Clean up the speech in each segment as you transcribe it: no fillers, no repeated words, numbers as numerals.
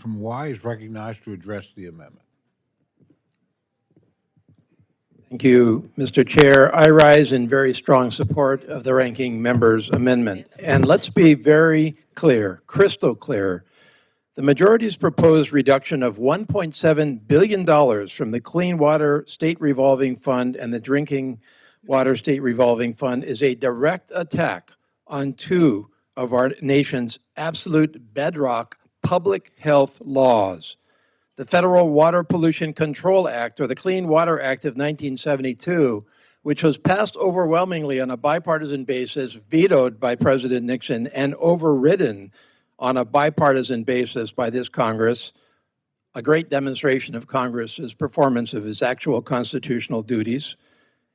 from Y is recognized to address the amendment. Thank you, Mr. Chair. I rise in very strong support of the ranking member's amendment. And let's be very clear, crystal clear. The majority's proposed reduction of $1.7 billion from the Clean Water State Revolving Fund and the Drinking Water State Revolving Fund is a direct attack on two of our nation's absolute bedrock public health laws. The Federal Water Pollution Control Act, or the Clean Water Act of 1972, which was passed overwhelmingly on a bipartisan basis, vetoed by President Nixon, and overridden on a bipartisan basis by this Congress, a great demonstration of Congress's performance of its actual constitutional duties,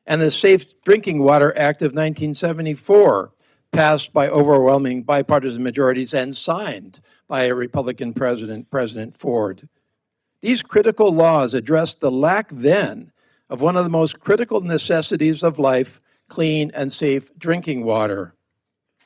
and the Safe Drinking Water Act of 1974, passed by overwhelming bipartisan majorities and signed by a Republican president, President Ford. These critical laws address the lack then of one of the most critical necessities of life, clean and safe drinking water.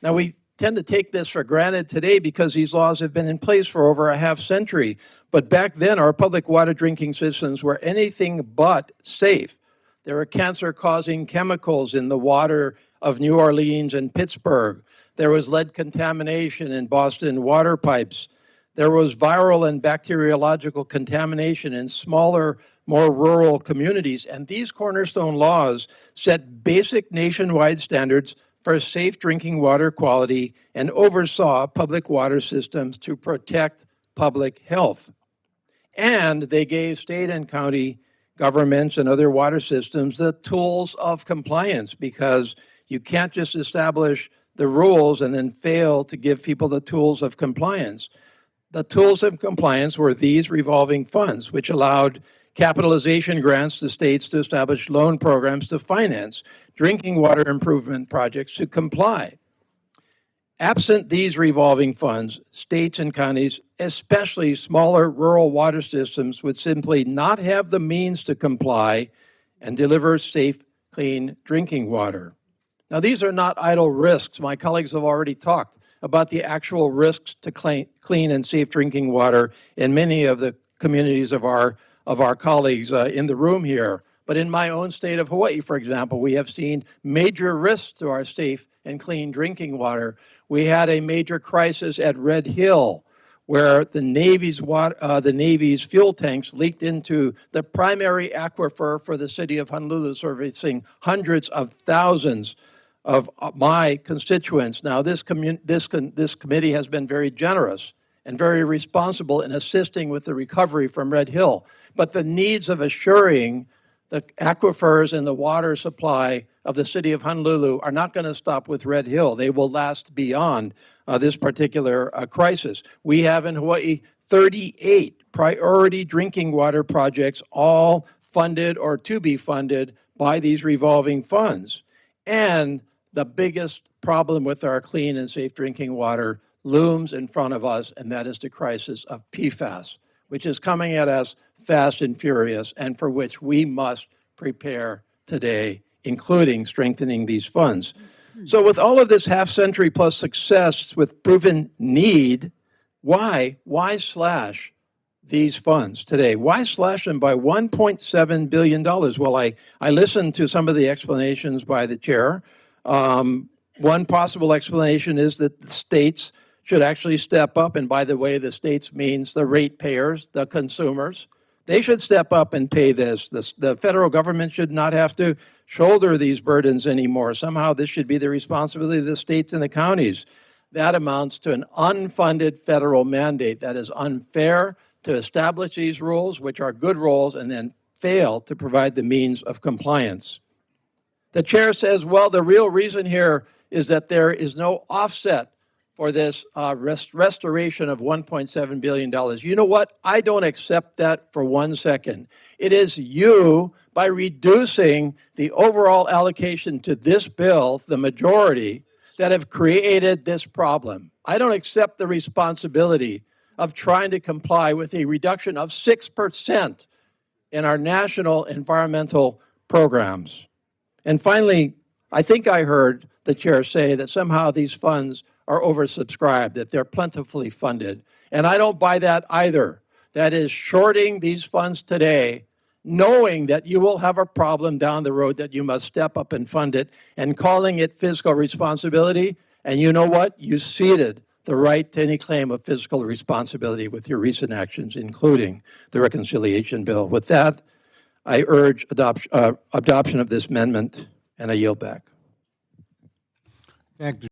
Now, we tend to take this for granted today because these laws have been in place for over a half century. But back then, our public water drinking systems were anything but safe. There were cancer-causing chemicals in the water of New Orleans and Pittsburgh. There was lead contamination in Boston water pipes. There was viral and bacteriological contamination in smaller, more rural communities. And these cornerstone laws set basic nationwide standards for safe drinking water quality and oversaw public water systems to protect public health. And they gave state and county governments and other water systems the tools of compliance, because you can't just establish the rules and then fail to give people the tools of compliance. The tools of compliance were these revolving funds, which allowed capitalization grants to states to establish loan programs to finance drinking water improvement projects to comply. Absent these revolving funds, states and counties, especially smaller rural water systems, would simply not have the means to comply and deliver safe, clean drinking water. Now, these are not idle risks. My colleagues have already talked about the actual risks to clean and safe drinking water in many of the communities of our colleagues in the room here. But in my own state of Hawaii, for example, we have seen major risks to our safe and clean drinking water. We had a major crisis at Red Hill, where the Navy's fuel tanks leaked into the primary aquifer for the city of Honolulu, servicing hundreds of thousands of my constituents. Now, this committee has been very generous and very responsible in assisting with the recovery from Red Hill. But the needs of assuring the aquifers and the water supply of the city of Honolulu are not going to stop with Red Hill. They will last beyond this particular crisis. We have in Hawaii 38 priority drinking water projects, all funded or to be funded by these revolving funds. And the biggest problem with our clean and safe drinking water looms in front of us, and that is the crisis of PFAS, which is coming at us fast and furious, and for which we must prepare today, including strengthening these funds. So with all of this half-century plus success with proven need, why slash these funds today? Why slash them by $1.7 billion? Well, I listened to some of the explanations by the chair. One possible explanation is that the states should actually step up, and by the way, the states means the ratepayers, the consumers. They should step up and pay this. The federal government should not have to shoulder these burdens anymore. Somehow this should be the responsibility of the states and the counties. That amounts to an unfunded federal mandate that is unfair to establish these rules, which are good rules, and then fail to provide the means of compliance. The chair says, well, the real reason here is that there is no offset for this restoration of $1.7 billion. You know what? I don't accept that for 1 second. It is you, by reducing the overall allocation to this bill, the majority, that have created this problem. I don't accept the responsibility of trying to comply with a reduction of 6% in our national environmental programs. And finally, I think I heard the chair say that somehow these funds are oversubscribed, that they're plentifully funded. And I don't buy that either. That is shorting these funds today, knowing that you will have a problem down the road that you must step up and fund it, and calling it fiscal responsibility. And you know what? You ceded the right to any claim of fiscal responsibility with your recent actions, including the reconciliation bill. With that, I urge adoption of this amendment, and I yield back. Thank you.